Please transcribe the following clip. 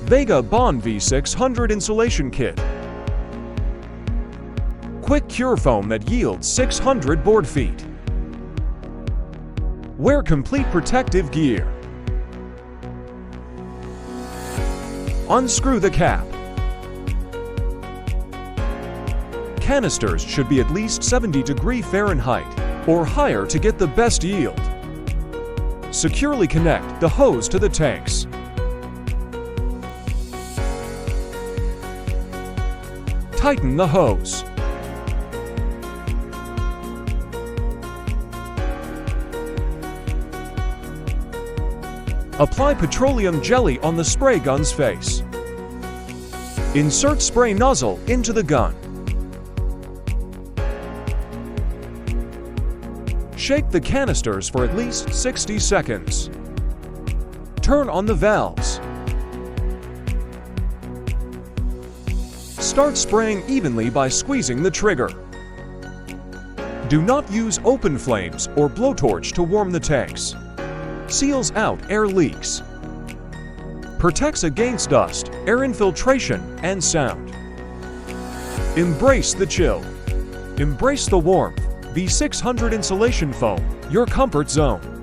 Vega Bond V600 Insulation Kit. Quick cure foam that yields 600 board feet. Wear complete protective gear. Unscrew the cap. Canisters should be at least 70° Fahrenheit or higher to get the best yield. Securely connect the hose to the tanks. Tighten the hose. Apply petroleum jelly on the spray gun's face. Insert spray nozzle into the gun. Shake the canisters for at least 60 seconds. Turn on the valves. Start spraying evenly by squeezing the trigger. Do not use open flames or blowtorch to warm the tanks. Seals out air leaks. Protects against dust, air infiltration, and sound. Embrace the chill. Embrace the warmth. V600 Insulation Foam, your comfort zone.